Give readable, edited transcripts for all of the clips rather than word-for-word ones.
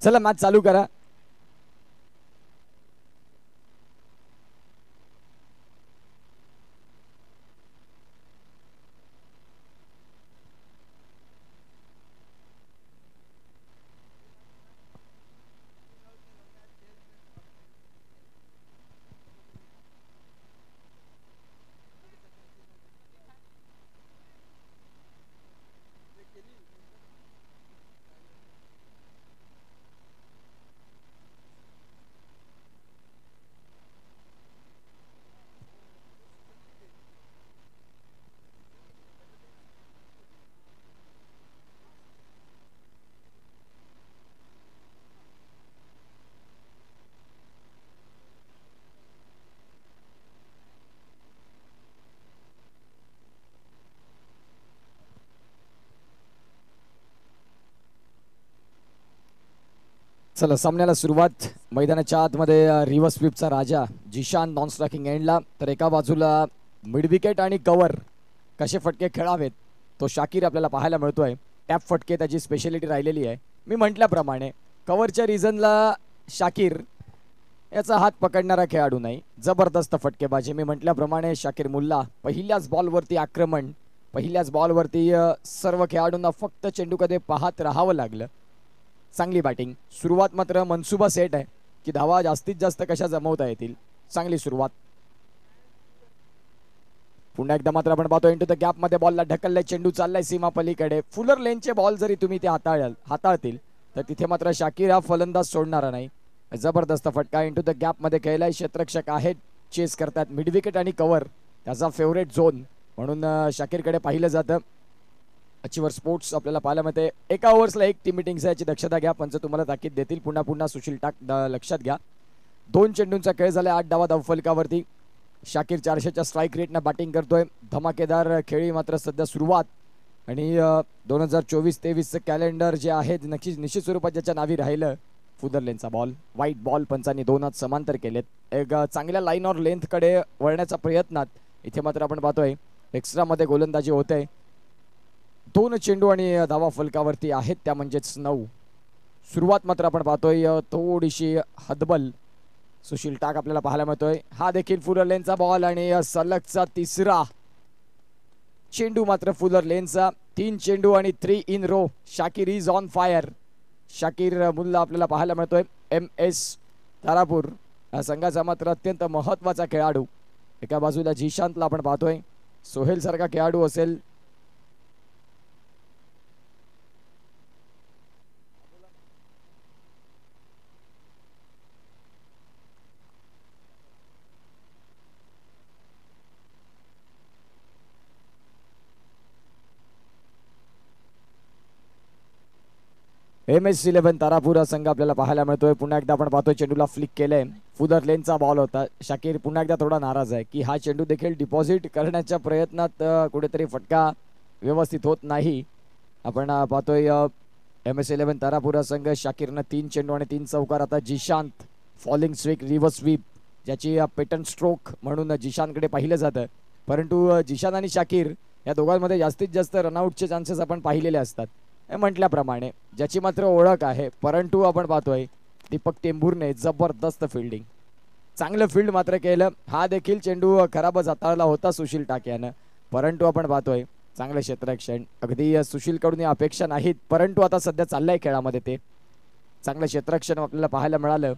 चला मॅच चालू करा. चला सामन्याला सुरुवात. मैदानाच्या आतमध्ये रिव्हर्स स्वीपचा राजा जिशान नॉन स्ट्रायकिंग एंडला, तर एका बाजूला मिड विकेट आणि कव्हर कसे फटके खेळावेत तो शाकीर आपल्याला पाहायला मिळतोय. टॅप फटके त्याची स्पेशालिटी राहिलेली आहे. मी म्हटल्याप्रमाणे कव्हरच्या रिझनला शाकीर याचा हात पकडणारा खेळाडू नाही, जबरदस्त फटकेबाजी. मी म्हटल्याप्रमाणे शाकीर मुल्ला पहिल्याच बॉलवरती आक्रमण, पहिल्याच बॉलवरती सर्व खेळाडूंना फक्त चेंडूकडे पाहत राहावं लागलं. चांगली बॅटिंग. सुरुवात मात्र मनसुबा सेट आहे की धावा जास्तीत जास्त कशा जमवता येतील. चांगली सुरुवात. पुन्हा एकदा मात्र आपण पाहतो इंटू द गॅप मध्ये बॉलला ढकललाय, चेंडू चाललाय सीमा पलीकडे. फुलर लेनचे बॉल जरी तुम्ही ते हाताळतील तर तिथे मात्र शाकीर हा फलंदाज सोडणारा नाही. जबरदस्त फटका इंटू द गॅप मध्ये खेळलाय. क्षेत्ररक्षक आहेत, चेस करतात. मिड विकेट आणि कव्हर त्याचा फेवरेट झोन म्हणून शाकीरकडे पाहिलं जातं. अचिवर स्पोर्ट्स आपल्याला पाहायला मिळते. एका ओव्हर्सला एक टीम मिटिंग याची दक्षता घ्या, पंच तुम्हाला ताकीद देतील. पुन्हा पुन्हा सुशील टाक लक्षात घ्या. 2 चेंडूंचा खेळ झाला. 8 धावा धावफलकावरती. शाकीर 400च्या स्ट्राईक रेटनं बॅटिंग करतोय. धमाकेदार खेळी मात्र सध्या सुरुवात. आणि 2024-23चं कॅलेंडर जे आहे नक्कीच निश्चित स्वरूपात ज्याच्या नावी राहिलं. फुदरलेनचा बॉल, व्हाईट बॉल पंचांनी 2 हात समांतर केलेत. एक चांगल्या लाईन और लेंथ कडे वळण्याचा प्रयत्नात इथे मात्र आपण पाहतोय एक्स्ट्रा मध्ये गोलंदाजी होते. 2 चेंडू आणि धावा फलकावरती आहेत, त्या म्हणजेच 9. सुरुवात मात्र आपण पाहतोय थोडीशी हतबल. सुशील टाक आपल्याला पाहायला मिळतोय. हा देखील फुलर लेनचा बॉल आणि सलगचा तिसरा चेंडू मात्र फुलर लेनचा. 3 चेंडू आणि 3 in row. Shakir is on fire. Shakir Mulla आपल्याला पाहायला मिळतोय. MS तारापूर संघाचा मात्र अत्यंत महत्वाचा खेळाडू. एका बाजूला जिशांतला आपण पाहतोय. सोहेल सारखा खेळाडू असेल. MS11 तारापूर संघ आपल्याला पाहायला मिळतोय. पुन्हा एकदा आपण पाहतोय चेंडूला फ्लिक केलंय. फुदर लेनचा बॉल होता. शाकीर पुन्हा एकदा थोडा नाराज आहे की हा चेंडू देखील डिपॉझिट करण्याच्या प्रयत्नात कुठेतरी फटका व्यवस्थित होत नाही. आपण पाहतोय MS11 तारापूर संघ. शाकीरनं 3 चेंडू आणि 3 चौकार. आता जिशांत फॉलिंग स्विक रिव्हर्स स्वीप ज्याची पेटन स्ट्रोक म्हणून जिशांतकडे पाहिलं जातं. परंतु जिशान आणि शाकीर या दोघांमध्ये जास्तीत जास्त रनआउटचे चान्सेस आपण पाहिलेले असतात. म्हटल्याप्रमाणे ज्याची मात्र ओळख आहे. परंतु आपण पाहतोय दीपक टेंभुर्ने जबरदस्त फिल्डिंग, चांगलं फील्ड मात्र केलं. हा देखील चेंडू खराबच हाताळला होता सुशील टाक यानं. परंतु आपण पाहतोय चांगलं क्षेत्ररक्षण. अगदी सुशील कडून अपेक्षा नाहीत, परंतु आता सध्या चाललंय खेळामध्ये ते चांगलं क्षेत्ररक्षण आपल्याला पाहायला मिळालं.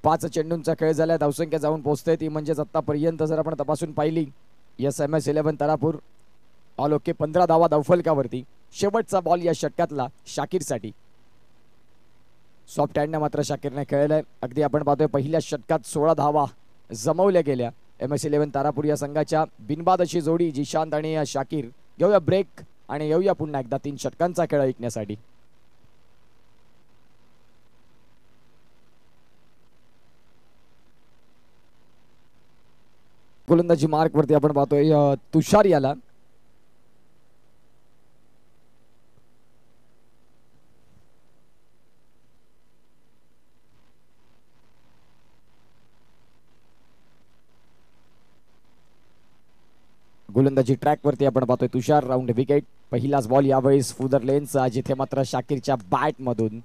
5 चेंडूंचा खेळ झाला. धावसंख्या जाऊन पोहोचते ती म्हणजेच आतापर्यंत जर आपण तपासून पाहिली MS11 तारापूर ऑल ओके 15 धावा धावफलकावरती. शेवटचा बॉल या षटकातला शाकीरसाठी. सॉफ्ट हँडने मात्र शाकीरने खेळलाय. अगदी आपण पाहतोय पहिल्या षटकात 16 धावा जमवल्या गेल्या MS11 तारापूर या संघाच्या. बिनबाद अशी जोडी जिशांत आणि शाकीर. घेऊया ब्रेक आणि येऊया पुन्हा एकदा 3 षटकांचा खेळ ऐकण्यासाठी. गोलंदाजी मार्क वरती आपण पाहतोय तुषार याला. गोलंदाजी ट्रॅक वरती आपण पाहतोय तुषार राऊंड विकेट. पहिलाच बॉल यावेळेस फुदर लेन्सचा, जिथे मात्र शाकीरच्या बॅट मधून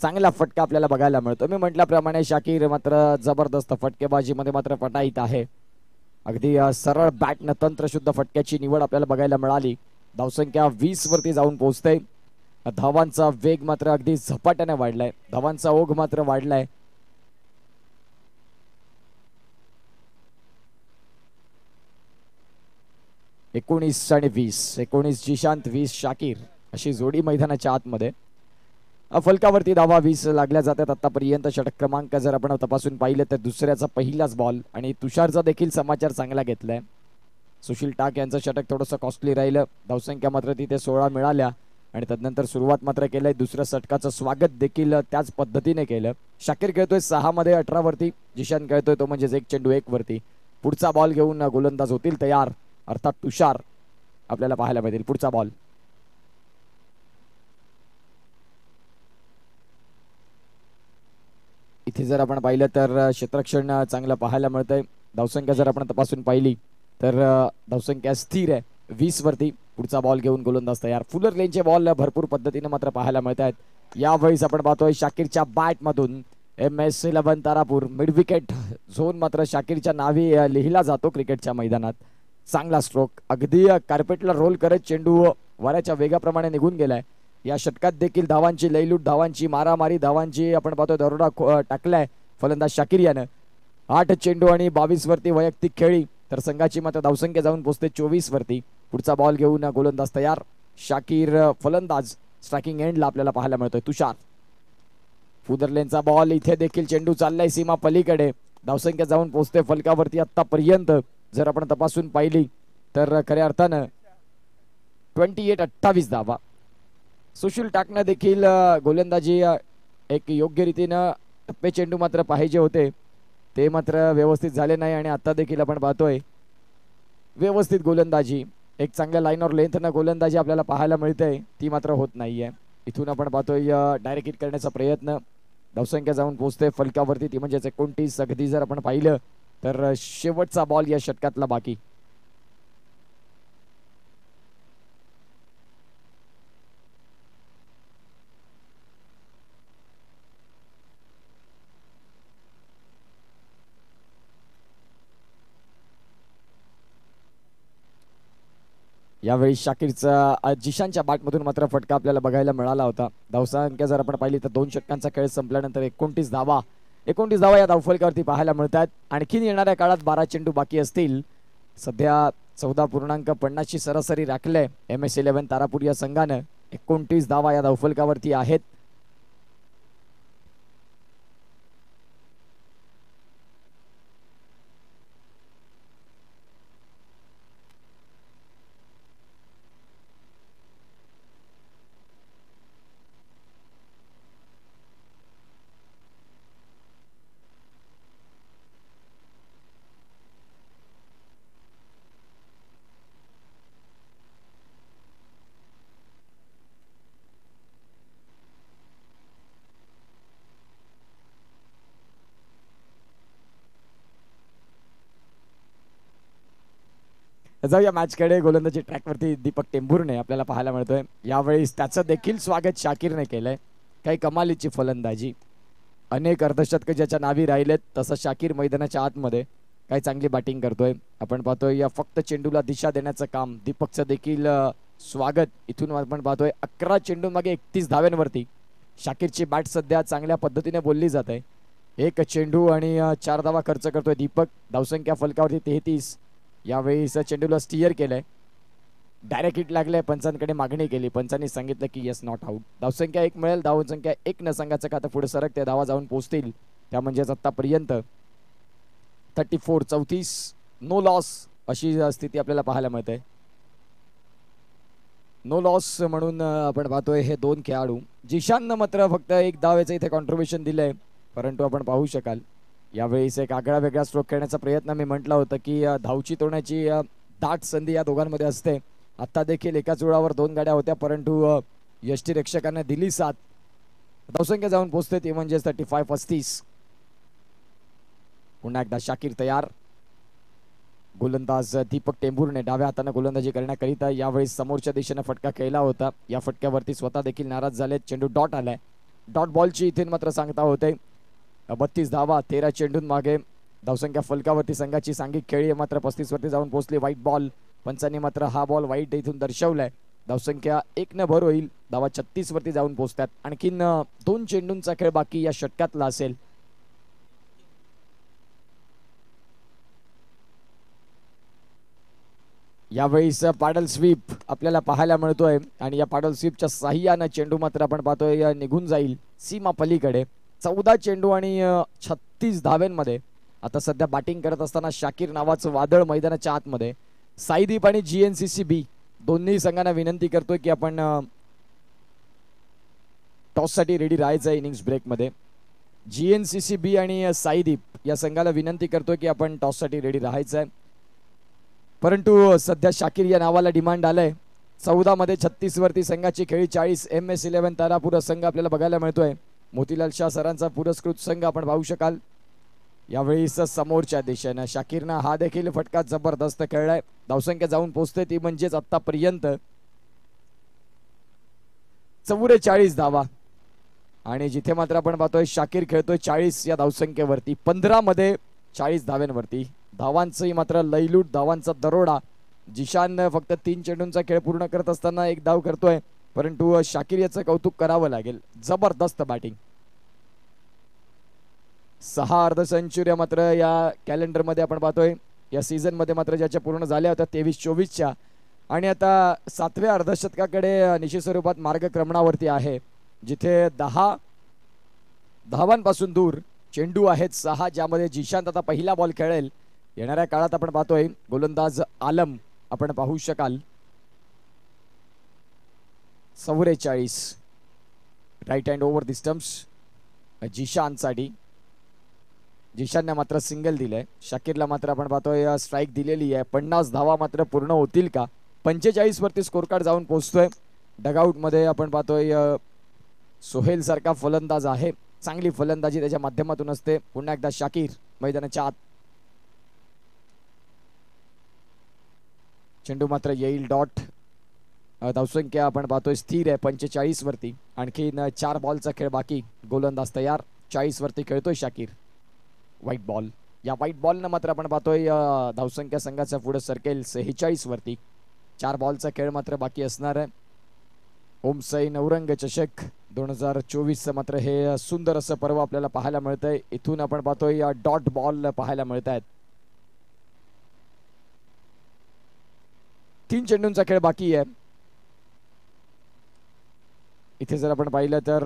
चांगला फटका आपल्याला बघायला मिळतो. मी म्हटल्याप्रमाणे शाकीर मात्र जबरदस्त फटकेबाजीमध्ये मात्र पटाईत आहे. अगदी सरळ बॅटनं तंत्रशुद्ध फटक्याची निवड आपल्याला बघायला मिळाली. धावसंख्या 20 वरती जाऊन पोहोचते. धावांचा वेग मात्र अगदी झपाट्याने वाढलाय, धावांचा ओघ मात्र वाढलाय. एकोणीस आणि 20, 19 जिशांत, 20 शाकीर अशी जोडी मैदानाच्या आतमध्ये. फलकावरती धावा 20 लागल्या जातात आतापर्यंत. षटक क्रमांक जर आपण तपासून पाहिलं तर दुसऱ्याचा पहिलाच बॉल आणि तुषारचा देखील समाचार चांगला घेतलाय. सुशील टाक यांचं षटक थोडंसं कॉस्टली राहिलं. धावसंख्या मात्र तिथे 16 मिळाल्या आणि तदनंतर सुरुवात मात्र केलंय. दुसऱ्या षटकाचं स्वागत देखील त्याच पद्धतीने केलं. शाकीर खेळतोय 6 मध्ये 18 वरती. जिशान खेळतोय तो म्हणजे 1 चेंडू 1 वरती. पुढचा बॉल घेऊन गोलंदाज होतील तयार, अर्थात तुषार आपल्याला पाहायला मिळतील. पुढचा बॉल इथे जर आपण पाहिलं तर क्षेत्ररक्षण चांगलं पाहायला मिळतंय. धावसंख्या जर आपण तपासून पाहिली तर धावसंख्या स्थिर आहे 20 वरती. पुढचा बॉल घेऊन गोलंदाज तयार. फुलर लेनचे बॉल भरपूर पद्धतीने मात्र पाहायला मिळत आहेत. यावेळेस आपण पाहतोय शाकीरच्या बॅट मधून MS11 Tarapur mid wicket zone मात्र शाकीरच्या नावी लिहिला जातो क्रिकेटच्या मैदानात. चांगला स्ट्रोक, अगदी कार्पेटला रोल करत चेंडू वाऱ्याच्या वेगाप्रमाणे निघून गेलाय. या षटकात देखील धावांची लयलूट, धावांची मारामारी, धावांची आपण पाहतोय दरोडा टाकलाय फलंदाज शाकीर यानं. 8 चेंडू आणि 22 वरती वैयक्तिक खेळी, तर संघाची मात्र धावसंख्या जाऊन पोहोचते 24 वरती. पुढचा बॉल घेऊन गोलंदाज तयार. शाकीर फलंदाज. स्ट्रायकिंग एंडला आपल्याला पाहायला मिळतोय तुषार. फुदरलेनचा बॉल, इथे देखील चेंडू चाललाय सीमा पलीकडे. धावसंख्या जाऊन पोहोचते फलकावरती आतापर्यंत जर आपण तपासून पाहिली तर खऱ्या अर्थानं 28 धावा. सुशील टाकणं देखील गोलंदाजी एक योग्य रीतीनं टप्पे चेंडू मात्र पाहिजे होते, ते मात्र व्यवस्थित झाले नाही. आणि आता देखील आपण पाहतोय व्यवस्थित गोलंदाजी, एक चांगल्या लाईनवर लेंथनं गोलंदाजी आपल्याला पाहायला मिळते, ती मात्र होत नाहीये. इथून आपण पाहतोय डायरेक्ट हिट करण्याचा प्रयत्न. धावसंख्या जाऊन पोहोचते फलकावरती, ती म्हणजे 29. अगदी जर आपण पाहिलं तर शेवटचा बॉल या षटकातला बाकी. यावेळी शाकीरचा जिशानच्या बॅटमधून मात्र फटका आपल्याला बघायला मिळाला होता. धावसंख्या जर आपण पाहिली तर 2 षटकांचा खेळ संपल्यानंतर 29 धावा या धावफलकावरती पाहायला मिळतात. आणखीन येणाऱ्या काळात 12 चेंडू बाकी असतील. सध्या 14.50 ची सरासरी राखले MS11 तारापूर या संघानं. 29 धावा या धावफलकावरती आहेत. जाऊया मॅचकडे. गोलंदाजी ट्रॅकवरती दीपक टेंभुर्णे आपल्याला पाहायला मिळतोय. यावेळेस त्याचं देखील स्वागत शाकीरने केलंय. काही कमालीची फलंदाजी, अनेक अर्धशतक ज्याच्या नावी राहिलेत, तसं शाकीर मैदानाच्या आतमध्ये काही चांगली बॅटिंग करतोय. आपण पाहतोय या फक्त चेंडूला दिशा देण्याचं काम दीपकचं देखील स्वागत. इथून आपण पाहतोय 11 चेंडू मागे 31 धाव्यांवरती शाकीरची बॅट सध्या चांगल्या पद्धतीने बोलली जात आहे. 1 चेंडू आणि 4 धावा खर्च करतोय दीपक. धावसंख्या फलकावरती 33. यावेळी चेंडूला स्टिअर केलंय, डायरेक्ट हिट लागले. पंचांकडे मागणी केली, पंचांनी सांगितलं की येस नॉट आउट. धावसंख्या 1 मिळेल, धावसंख्या 1 न संघाचं खातं पुढे सरकते. धावा जाऊन पोहोचतील त्या म्हणजेच आतापर्यंत 34-34 नो लॉस अशी स्थिती आपल्याला पाहायला मिळते. नो लॉस म्हणून आपण पाहतोय हे 2 खेळाडू. जिशाननं मात्र फक्त 1 धावेचं इथे कॉन्ट्रीब्युशन दिलंय, परंतु आपण पाहू शकाल यावेळेस एक आगळा वेगळा स्ट्रोक खेळण्याचा प्रयत्न. मी म्हटलं होतं की धावची तोडण्याची दाट संधी या दोघांमध्ये असते. आता देखील एकाच वेळावर 2 गाड्या होत्या, परंतु यष्टीरक्षकांना दिली साथ. धावसंख्या जाऊन पोहोचते ती म्हणजे 35-35. पुन्हा एकदा शाकीर तयार. गोलंदाज दीपक टेंभुर्णे डाव्या हाताने गोलंदाजी करण्याकरिता यावेळी समोरच्या दिशेने फटका खेळला होता. या फटक्यावरती स्वतः देखील नाराज झाले. चेंडू डॉट आलाय. डॉट बॉलची इथे मात्र सांगता होते. 32 धावा 13 चेंडून मागे. धावसंख्या फलकावरती संघाची सांघिक खेळी मात्र 35 वरती जाऊन पोहोचली. White ball. पंचांनी मात्र हा बॉल वाईट इथून दर्शवलाय. धावसंख्या 1 न भर होईल. धावा 36 वरती जाऊन पोहोचतात. आणखीन 2 चेंडूंचा खेळ बाकी या षटकातला असेल. यावेळीस पाडल स्वीप आपल्याला पाहायला मिळतोय आणि या पाडल स्वीपच्या साह्यानं चेंडू मात्र आपण पाहतोय निघून जाईल सीमा पलीकडे. 14 चेंडू आणि 36 धाव्यांमध्ये आता सध्या बॅटिंग करत असताना शाकीर नावाचं वादळ मैदानाच्या आतमध्ये. साईदीप आणि GNCC-B दोन्ही संघांना विनंती करतोय की आपण टॉस साठी रेडी राहायचं आहे इनिंग्स ब्रेक मध्ये. GNCC-B आणि साईदीप या संघाला विनंती करतोय की आपण टॉस साठी रेडी राहायचं आहे. परंतु सध्या शाकीर या नावाला डिमांड आलंय. 14 मध्ये 36 वरती संघाची खेळी. 40 MS11 तारापूर संघ आपल्याला बघायला मिळतोय. मोतीलाल शाह सरांचा पुरस्कृत संघ आपण पाहू शकाल. यावेळी समोरच्या दिशेनं शाकीरनं हा देखील फटका जबरदस्त खेळलाय. धावसंख्या जाऊन पोहोचते ती म्हणजेच आतापर्यंत 44 धावा आणि जिथे मात्र आपण पाहतोय शाकीर खेळतोय 40 या धावसंख्येवरती. 15 मध्ये 40 धाव्यांवरती. धावांचंही मात्र लयलूट. धावांचा दरोडा. जिशान फक्त 3 चेंडूंचा खेळ पूर्ण करत असताना 1 धाव करतोय. परंतु शाकीर याचं कौतुक करावं लागेल. जबरदस्त बॅटिंग. 6 अर्ध सेंचुरी मात्र या कॅलेंडर मध्ये आपण पाहतोय. या सीझन मध्ये मात्र ज्याच्या पूर्ण झाल्या होत्या 23-24च्या आणि आता 7व्या अर्धशतकाकडे निश्चित स्वरूपात मार्गक्रमणावरती आहे. जिथे 10 धावांपासून दूर चेंडू आहेत 6 ज्यामध्ये जिशांत आता पहिला बॉल खेळेल. येणाऱ्या काळात आपण पाहतोय गोलंदाज आलम आपण पाहू शकाल. 44 right hand over the stumps जिशानसाठी. जिशानने मात्र सिंगल दिलंय. शाकीरला मात्र आपण पाहतोय स्ट्राईक दिलेली आहे. 50 धावा मात्र पूर्ण होतील का. 45 वरती स्कोर कार्ड जाऊन पोहोचतोय. डगआउट मध्ये आपण पाहतोय सोहेल सारखा फलंदाज आहे. चांगली फलंदाजी त्याच्या माध्यमातून असते. पुन्हा एकदा शाकीर मैदानाच्या आत. चेंडू मात्र येईल डॉट. धावसंख्या आपण पाहतोय स्थिर आहे 45 वरती. आणखीन 4 बॉलचा खेळ बाकी. गोलंदाज तयार. 40 वरती खेळतोय शाकीर. White ball. या व्हाईट बॉलनं मात्र आपण पाहतोय धावसंख्या संघाचा पुढे सरकेल 46 वरती. 4 बॉलचा खेळ मात्र बाकी असणार आहे. ओमसाई नवरंग चषक 2024 मात्र हे सुंदर असं पर्व आपल्याला पाहायला मिळतंय. इथून आपण पाहतोय डॉट बॉल पाहायला मिळत आहेत. 3 चेंडूंचा खेळ बाकी आहे. इथे जर आपण पाहिलं तर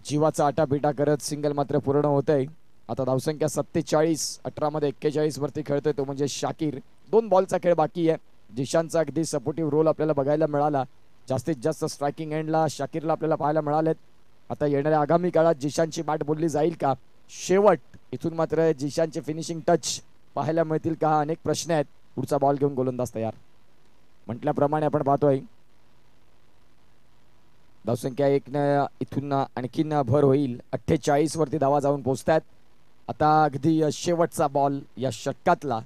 जीवाचा आटापिटा करत सिंगल मात्र पूर्ण होत आहे. आता धावसंख्या 47. 18 मध्ये 41 वरती खेळतोय तो म्हणजे शाकीर. 2 बॉलचा खेळ बाकी आहे. जिशानचा अगदी सपोर्टिव्ह रोल आपल्याला बघायला मिळाला. जास्तीत जास्त स्ट्रायकिंग एंडला शाकीरला आपल्याला पाहायला मिळालेत. आता येणाऱ्या आगामी काळात जिशानची बॅट बोलली जाईल का. शेवट इथून मात्र जिशानचे फिनिशिंग टच पाहायला मिळतील का हा अनेक प्रश्न आहेत. पुढचा बॉल घेऊन गोलंदाज तयार. म्हटल्याप्रमाणे आपण पाहतोय धावसंख्या 1 न इथून आणखीन भर होईल. 48 वरती धावा जाऊन पोहोचतात. आता अगदी शेवटचा बॉल या षटकातला.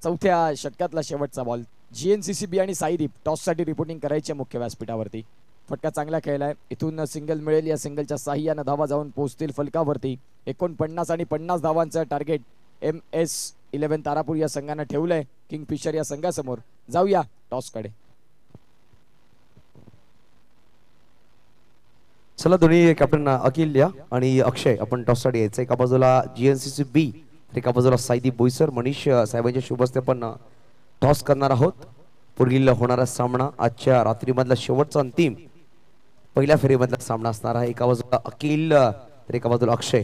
4थ्या षटकातला शेवटचा बॉल. GNCC-B आणि साईदीप टॉस साठी रिपोर्टिंग करायचे मुख्य व्यासपीठावरती. फटका चांगला खेळलाय. इथून सिंगल मिळेल. या सिंगलच्या साह्यानं धावा जाऊन पोहोचतील फलकावरती. 49 आणि 50 धावांचं टार्गेट MS11 तारापूर या संघानं ठेवलंय किंगफिशर या संघासमोर. जाऊया टॉस कडे. चला दोन्ही कॅप्टन अखिल या आणि अक्षय आपण टॉस साठी यायचं. एका बाजूला GNCC-B एका बाजूला साईदीप बोईसर. मनीष साहेबांच्या शुभ हस्ते आपण टॉस करणार आहोत. पुढील होणारा सामना आजच्या रात्रीमधला शेवटचा अंतिम पहिल्या फेरीमधला सामना असणार आहे. एका बाजूला अखिल तर एका बाजूला अक्षय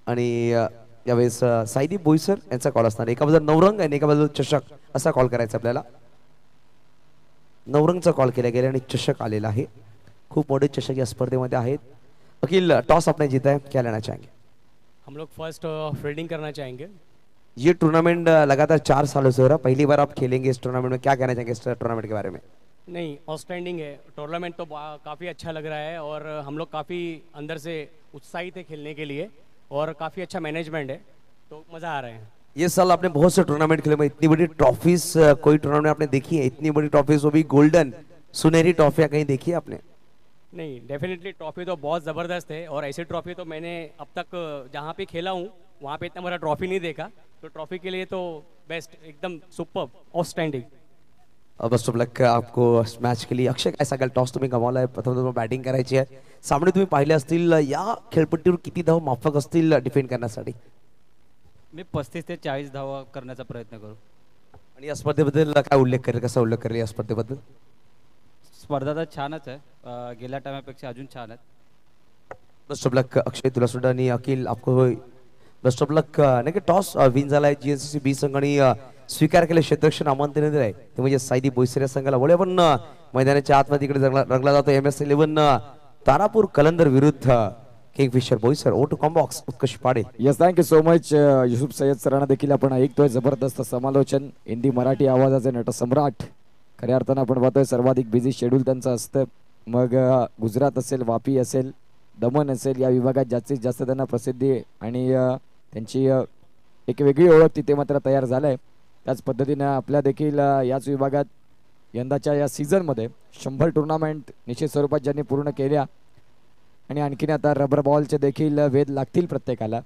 आणि यावेळेस साईदीप बोईसर यांचा कॉल असणार. एका बाजूला नवरंग आणि एका बाजूला चषक असा कॉल करायचा आपल्याला. नवरंगचा कॉल केला गेला आणि चषक आलेला आहे. खूप मोठे चषक या स्पर्धेमध्ये आहेत. अखिल टॉस आपने जीता है, क्या लेना चाहेंगे? हम लोग फर्स्ट फील्डिंग करना चाहेंगे. ये टूर्नामेंट लगातार 4 सालों से हो रहा है. पहली बार आप खेलेंगे इस टूर्नामेंट में, क्या कहना चाहेंगे इस टूर्नामेंट के बारे में? नहीं, आउटस्टैंडिंग है टूर्नामेंट तो काफ़ी अच्छा लग रहा है और हम लोग काफ़ी अंदर से उत्साहित है खेलने के लिए और काफ़ी अच्छा मैनेजमेंट है तो मज़ा आ रहा है. ये साल आपने बहुत से टूर्नामेंट खेले, इतनी बड़ी ट्रॉफीज कोई टूर्नामेंट आपने देखी है? इतनी बड़ी ट्रॉफीज, वो भी गोल्डन सुनहरी ट्रॉफियां कहीं देखी है आपने? नहीं, डेफिनेटली ट्रॉफी तो बहुत ज़बरदस्त है, और ऐसी ट्रॉफी तो मैंने अब तक जहाँ पे खेला हूँ वहाँ पे इतना बड़ा ट्रॉफी नहीं देखा। तो ट्रॉफी के लिए तो बेस्ट, एकदम सुपर्ब, आउटस्टँडिंग। बेस्ट ऑफ लक आपको मॅच के लिए. अक्षय, काय सांगाल? टॉस तुम्ही गमावलाय, प्रथम तुम्हाला बॅटिंग करायची आहे. सामने तुम्ही पाहिले असतील, या खेळपट्टीवर किती धाव माफक असतील डिफेंड करण्यासाठी? मी 35 ते 40 धावा करण्याचा प्रयत्न करू. आणि या स्पर्धेबद्दल काय उल्लेख करेल, कसा उल्लेख करेल या स्पर्धेबद्दल? स्पर्धा तर छानच आहे, गेल्या टायमापेक्षा अजून छान आहे. बेस्ट ऑफ लक अक्षय, तुला सुद्धा. आणि अखिल, आपको बेस्ट ऑफ लक. नाही का, टॉस विन झालाय जीएनसीसी बी संघ आणि स्वीकार केले क्षेत्ररक्षण आमंत्रण दिलंय ते म्हणजे सायदी बोईसर या संघाला. वळे पण मैदानाच्या आतमध्ये इकडे रंगला जातो MS11 तारापूर कलंदर विरुद्ध किंगफिशर बोईसर. ओ टू कॉम्बॉक्स Utkarsh Pade. Yes, thank you so much Yusuf Sayyed सरांना देखील आपण ऐकतोय जबरदस्त समालोचन. हिंदी मराठी आवाजाचे नटसम्राट. खऱ्या अर्थानं आपण पाहतोय सर्वाधिक बिझी शेड्यूल त्यांचं असतं. मग गुजरात असेल, वापी असेल, दमन असेल, या विभागात जास्तीत जास्त त्यांना प्रसिद्धी आणि त्यांची एक वेगळी ओळख तिथे मात्र तयार झालंय. त्याच पद्धतीनं आपल्या देखील याच विभागात यंदाच्या या सीझनमध्ये 100 टुर्नामेंट निश्चित स्वरूपात ज्यांनी पूर्ण केल्या आणि आणखीन आता रबर बॉलचे देखील वेध लागतील प्रत्येकाला.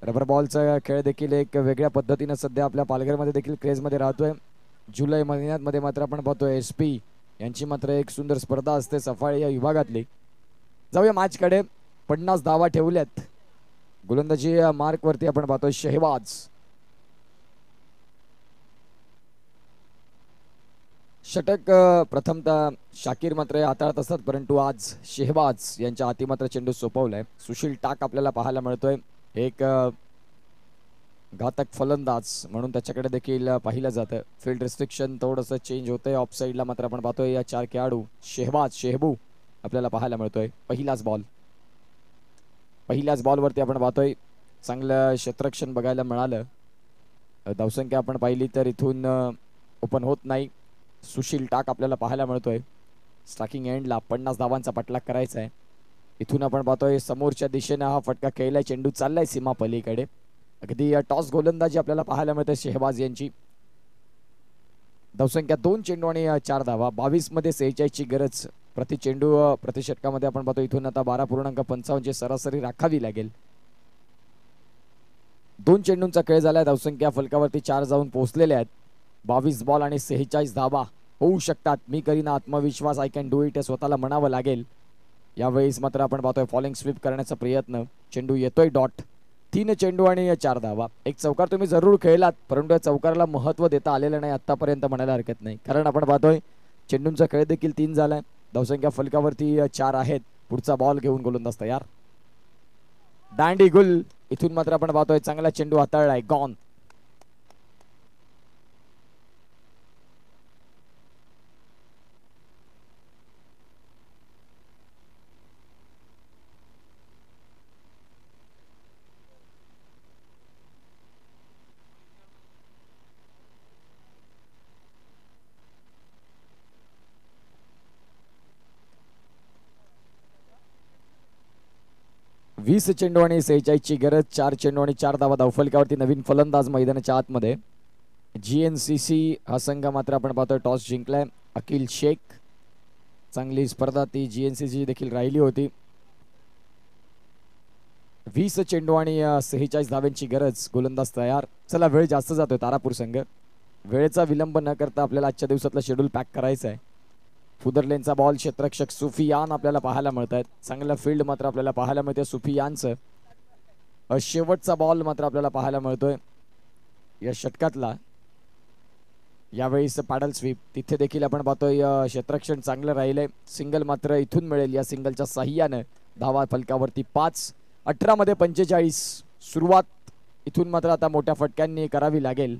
रबर बॉलचा खेळ देखील एक वेगळ्या पद्धतीनं सध्या आपल्या पालघरमध्ये देखील क्रेजमध्ये राहतोय. जुलै महिन्यामध्ये मात्र आपण पाहतोय SP यांची मात्र एक सुंदर स्पर्धा असते सफाळे या विभागातली. जाऊया मॅचकडे. 50 धावा ठेवल्यात. गोलंदाजी मार्क वरती आपण पाहतोय शेहबाज. षटक प्रथमतः शाकीर मात्र हाताळत असतात, परंतु आज शेहबाज यांच्या हाती मात्र चेंडू सोपवलाय. सुशील टाक आपल्याला पाहायला मिळतोय, एक घातक फलंदाज म्हणून त्याच्याकडे देखील पाहिलं जातं. फील्ड रिस्ट्रिक्शन थोडंसं चेंज होतंय. ऑफ साईडला मात्र आपण पाहतोय या 4 खेळाडू शेहबू आपल्याला पाहायला मिळतोय. पहिल्याच बॉलवरती आपण पाहतोय चांगलं क्षेत्ररक्षण बघायला मिळालं. धावसंख्या आपण पाहिली तर इथून ओपन होत नाही. सुशील टाक आपल्याला पाहायला मिळतोय. स्ट्रायकिंग एंडला 50 धावांचा पाठलाग करायचा आहे. इथून आपण पाहतोय समोरच्या दिशेने हा फटका खेळलाय. चेंडू चाललाय सीमा पलीकडे. अगदी टॉस गोलंदाजी आपल्याला पाहायला मिळते शेहबाज यांची. धावसंख्या 2 चेंडू आणि 4 धावा. 22 मध्ये 46 ची गरज प्रति चेंडू. प्रति षटकामध्ये आपण पाहतो इथून आता 12.55 ची सरासरी राखावी लागेल. 2 चेंडूंचा खेळ झालाय. धावसंख्या फलकावरती 4 जाऊन पोहोचलेल्या आहेत. 22 बॉल आणि 46 धावा होऊ शकतात. मी करीन आत्मविश्वास, आय कॅन डू इट हे स्वतःला म्हणावं लागेल. यावेळेस मात्र आपण पाहतोय फॉलिंग स्वीप करण्याचा प्रयत्न. चेंडू येतोय डॉट. 3 चेंडू आणि 4 धावा. एक चौकार तुम्ही जरूर खेळलात, परंतु या चौकाराला महत्व देता आलेलं नाही आतापर्यंत म्हणायला हरकत नाही. कारण आपण पाहतोय चेंडूंचा खेळ देखील 3 झालाय. धावसंख्या फलकावरती 4 आहेत. पुढचा बॉल घेऊन गोलंदाज तयार. दांडी गुल. इथून मात्र आपण पाहतोय चांगला चेंडू हाताळलाय. गॉन. वीस चेंडू आणि 46 ची गरज. 4 चेंडू आणि 4 धावा. धावफलकावरती नवीन फलंदाज मैदानाच्या आतमध्ये. GNCC हा संघ मात्र आपण पाहतोय टॉस जिंकलाय. अकिल शेख. चांगली स्पर्धा ती GNCC देखील राहिली होती. 20 चेंडू आणि 46 धाव्यांची गरज. गोलंदाज तयार. चला, वेळ जास्त जातोय तारापूर संघ. वेळेचा विलंब न करता आपल्याला आजच्या दिवसातलं शेड्यूल पॅक करायचं आहे. फुदरलेनचा बॉल. क्षेत्ररक्षक सुफियान आपल्याला पाहायला मिळत आहेत. चांगलं फील्ड मात्र आपल्याला पाहायला मिळते सुफियानचं. शेवटचा बॉल मात्र आपल्याला पाहायला मिळतोय या षटकातला. यावेळेस पॅडल स्वीप. तिथे देखील आपण पाहतोय क्षेत्ररक्षण चांगलं राहिलंय. सिंगल मात्र इथून मिळेल. या सिंगलच्या साह्यानं धावा फलकावरती 5. 18 मध्ये 45. सुरुवात इथून मात्र आता मोठ्या फटक्यांनी करावी लागेल.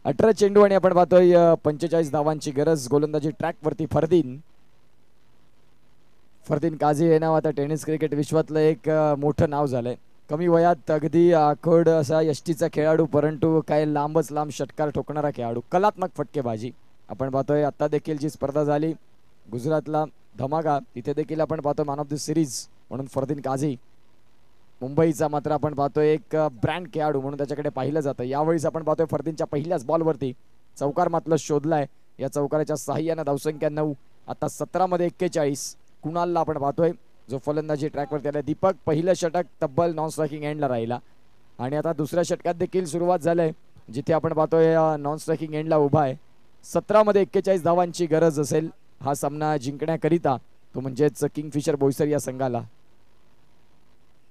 अठरा चेंडू आणि आपण पाहतोय 45 धावांची गरज. गोलंदाजी ट्रॅक वरती फरदीन. फरदीन काझी हे नाव आता टेनिस क्रिकेट विश्वातलं एक मोठं नाव झालंय. कमी वयात अगदी आखड असा यष्टीचा खेळाडू, परंतु काय लांबच लांब षटकार ठोकणारा खेळाडू, कलात्मक फटकेबाजी. आपण पाहतोय आता देखील जी स्पर्धा झाली गुजरातला धमाका, तिथे देखील आपण पाहतो मॅन ऑफ द सिरीज म्हणून फरदीन काझी. मुंबईचा मात्र आपण पाहतोय एक ब्रँड खेळाडू म्हणून त्याच्याकडे पाहिलं जातं. यावेळीच आपण पाहतोय फरदीनच्या पहिल्याच बॉलवरती चौकार मात्र शोधलाय. या चौकाराच्या साह्यानं धावसंख्या 9. आता 17 मध्ये 41. कुणालला आपण पाहतोय जो फलंदाजी ट्रॅकवरती आलाय. दीपक पहिलं षटक तब्बल नॉन स्ट्रायकिंग एंडला राहिला आणि आता दुसऱ्या षटकात देखील सुरुवात झालंय जिथे आपण पाहतोय नॉन स्ट्रायकिंग एंडला उभा आहे. 17 मध्ये 41 धावांची गरज असेल हा सामना जिंकण्याकरिता, तो म्हणजेच किंगफिशर बोईसर या संघाला.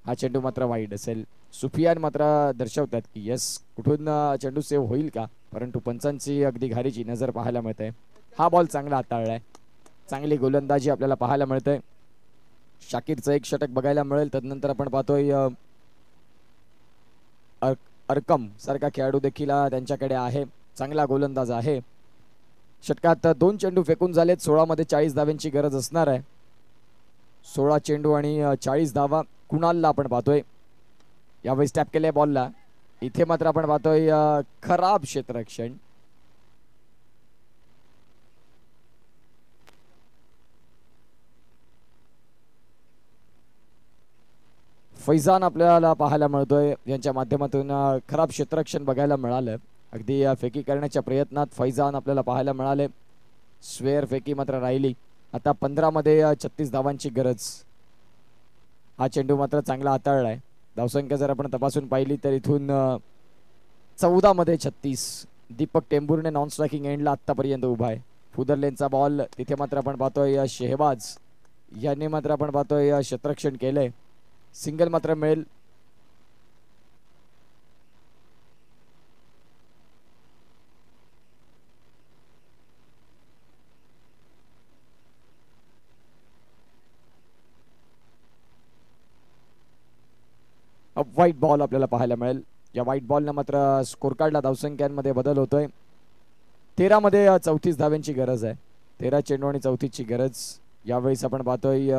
हा चेंडू मात्र वाईड असेल. सुफियान मात्र दर्शवतात की यस कुठून चेंडू सेव्ह होईल का, परंतु पंचांची अगदी घारीची नजर पाहायला मिळते. हा बॉल चांगला हाताळलाय, चांगली गोलंदाजी आपल्याला पाहायला मिळते. शाकीरचं एक षटक बघायला मिळेल. तदनंतर आपण पाहतोय अरकम सारखा खेळाडू देखील त्यांच्याकडे आहे, चांगला गोलंदाज आहे. षटकात 2 चेंडू फेकून झालेत. 16 मध्ये 40 धाव्यांची गरज असणार आहे. 16 चेंडू आणि 40 धावा. कुणालला आपण पाहतोय यावेळी टॅप केले बॉलला. इथे मात्र आपण पाहतोय खराब क्षेत्ररक्षण. फैजान आपल्याला पाहायला मिळतोय, यांच्या माध्यमातून खराब क्षेत्ररक्षण बघायला मिळालं. अगदी फेकी करण्याच्या प्रयत्नात फैजान आपल्याला पाहायला मिळाले. स्वेअर फेकी मात्र राहिली. आता 15 मध्ये 36 धावांची गरज. हा चेंडू मात्र चांगला हाताळलाय. धावसंख्या जर आपण तपासून पाहिली तर इथून 14 मध्ये 36. दीपक टेंभुर्णे नॉन स्ट्रायकिंग एंडला आतापर्यंत उभा आहे. फुदरलेनचा बॉल. तिथे मात्र आपण पाहतोय शेहबाज यांनी मात्र आपण पाहतोय क्षेत्ररक्षण केलंय. सिंगल मात्र मिळेल. व्हाईट बॉल आपल्याला पाहायला मिळेल. या व्हाईट बॉलनं मात्र स्कोर कार्डला धावसंख्यांमध्ये बदल होतोय. 13 मध्ये 34 धाव्यांची गरज आहे. 13 चेंडू आणि 34ची गरज. यावेळेस आपण पाहतोय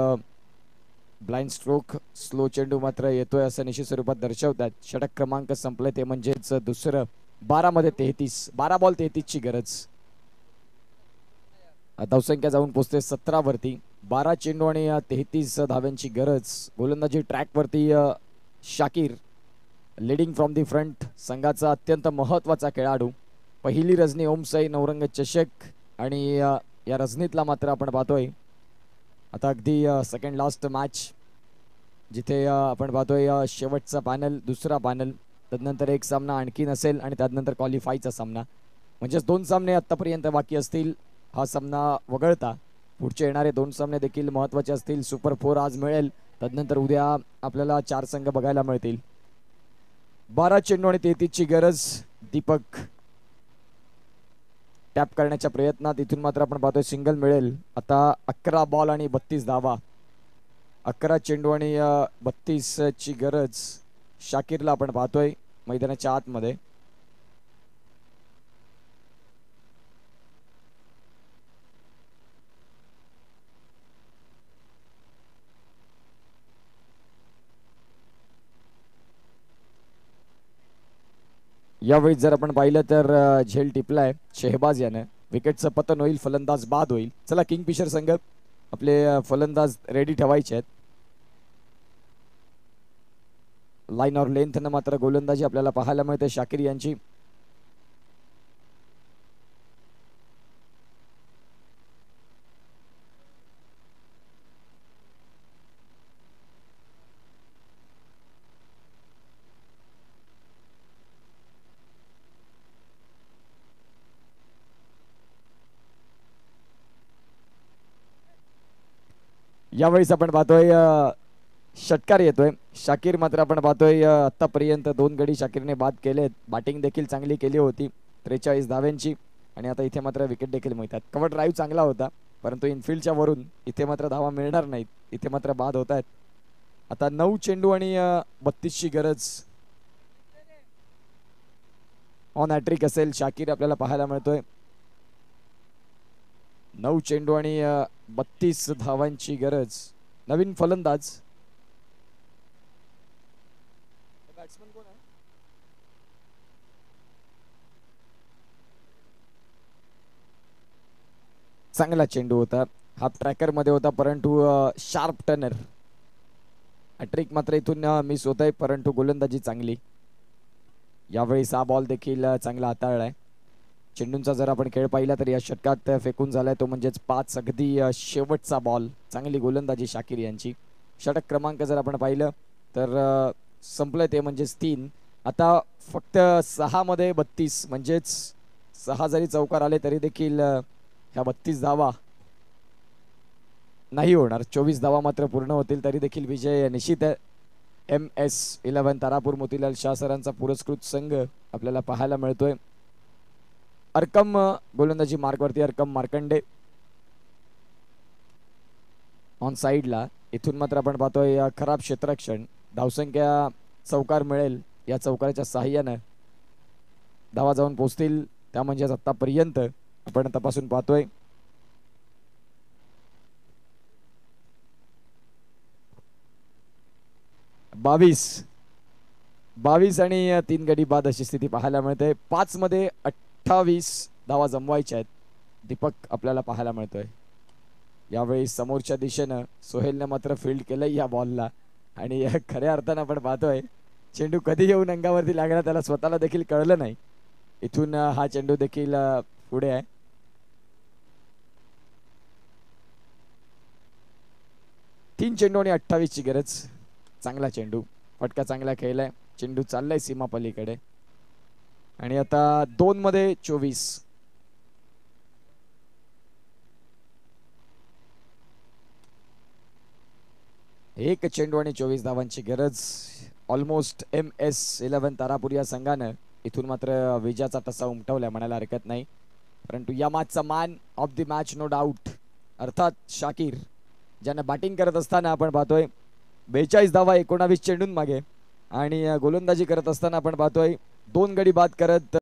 ब्लाइंड स्ट्रोक स्लो चेंडू मात्र येतोय असं निश्चित स्वरूपात दर्शवतात. षटक क्रमांक संपले ते म्हणजेच दुसरं. 12 मध्ये 33. 12 बॉल 33 ची गरज. धावसंख्या जाऊन पोहोचते 17 वरती. 12 चेंडू आणि 33 धाव्यांची गरज. गोलंदाजी ट्रॅक वरती Shakir leading from the front. संघाचा अत्यंत महत्वाचा खेळाडू. पहिली रजनी ओमसाई नवरंग चषक आणि या रजनीतला मात्र आपण पाहतोय आता अगदी सेकंड लास्ट मॅच जिथे आपण पाहतोय शेवटचा पॅनल, दुसरा पॅनल, तदनंतर एक सामना आणखी नसेल आणि त्यानंतर क्वालिफायचा सामना. म्हणजेच 2 सामने आतापर्यंत बाकी असतील. हा सामना वगळता पुढचे येणारे 2 सामने देखील महत्वाचे असतील. सुपर 4 आज मिळेल. तदनंतर उद्या आपल्याला 4 संघ बघायला मिळतील. 12 चेंडू आणि 33 ची गरज. दीपक टॅप करण्याच्या प्रयत्नात. इथून मात्र आपण पाहतोय सिंगल मिळेल. आता 11 बॉल आणि 32 धावा. 11 चेंडू आणि 32 ची गरज. शाकीरला आपण पाहतोय मैदानाच्या आतमध्ये. यावेळी जर आपण पाहिलं तर झेल टिपलाय शेहबाज यानं. विकेटचं पतन होईल, फलंदाज बाद होईल. चला किंगफिशर संघ आपले फलंदाज रेडी ठेवायचे आहेत. लाईन और लेंथनं मात्र गोलंदाजी आपल्याला पाहायला मिळते शाकीर यांची. यावेळेस आपण पाहतोय षटकार येतोय. शाकीर मात्र आपण पाहतोय आतापर्यंत 2 गडी शाकीरने बाद केलेत. बॅटिंग देखील चांगली केली होती 43 धाव्यांची आणि आता इथे मात्र विकेट देखील मिळतात. कव्हर ड्राईव्ह चांगला होता परंतु इनफिल्डच्या वरून इथे मात्र धावा मिळणार नाहीत. इथे मात्र बाद होत आहेत. आता 9 चेंडू आणि 32 ची गरज. ऑन हॅट्रिक असेल शाकीर आपल्याला पाहायला मिळतोय. 9 चेंडू आणि 32 धावांची गरज. नवीन फलंदाज बॅट्समन कोण आहे? चांगला चेंडू होता, हाफ ट्रॅकर मध्ये होता, परंतु शार्प टर्नर ट्रिक मात्र इथून मिस होत आहे, परंतु गोलंदाजी चांगली. यावेळी हा बॉल देखील चांगला हाताळलाय. चेंडूंचा जर आपण खेळ पाहिला तर या षटकात फेकून झालाय तो म्हणजेच 5 अगदी शेवटचा बॉल. चांगली गोलंदाजी शाकीर यांची. षटक क्रमांक जर आपण पाहिलं तर संपलं ते म्हणजेच 3. आता फक्त 6 मध्ये 32 म्हणजेच 6 जरी चौकार आले तरी देखील ह्या 32 धावा नाही होणार. 24 धावा मात्र पूर्ण होतील तरी देखील विजय निश्चित आहे. MS11 तारापूर मोतीलाल शाह सरांचा पुरस्कृत संघ आपल्याला पाहायला मिळतोय. अर्कम गोलंदाजी मार्कवरती, अर्कम मार्कंडे ऑन साइडला. इथून मात्र आपण पाहतोय खराब क्षेत्ररक्षण. धावसंख्या चौकार मिळेल, या चौकाराच्या साहाय्यानं धावा जाऊन पोहोचतील, त्या म्हणजेच आतापर्यंत आपण तपासून पाहतोय. बावीस आणि 3 गडी बाद अशी स्थिती पाहायला मिळते. 5 मध्ये 28 धावा जमवायच्या आहेत दीपक आपल्याला पाहायला मिळतोय. यावेळी समोरच्या दिशेनं सोहेलने मात्र फील्ड केलंय या बॉलला आणि खऱ्या अर्थानं आपण पाहतोय चेंडू कधी येऊन अंगावरती लागला त्याला स्वतःला देखील कळलं नाही. इथून हा चेंडू देखील पुढे आहे. तीन चेंडू आणि 28 ची गरज. चांगला चेंडू, फटका चांगला खेळलाय, चेंडू चाललाय सीमा पलीकडे आणि आता 2 मध्ये 24. एक चेंडू आणि 24 धावांची गरज. ऑलमोस्ट MS11 तारापूर या संघानं इथून मात्र विजयाचा टसा उमटवलाय म्हणायला हरकत नाही. परंतु या मॅचचा man of the match no doubt अर्थात शाकीर, ज्यांना बॅटिंग करत असताना आपण पाहतोय 42 धावा 19 चेंडून मागे आणि गोलंदाजी करत असताना आपण पाहतोय 2 गडी बाद करत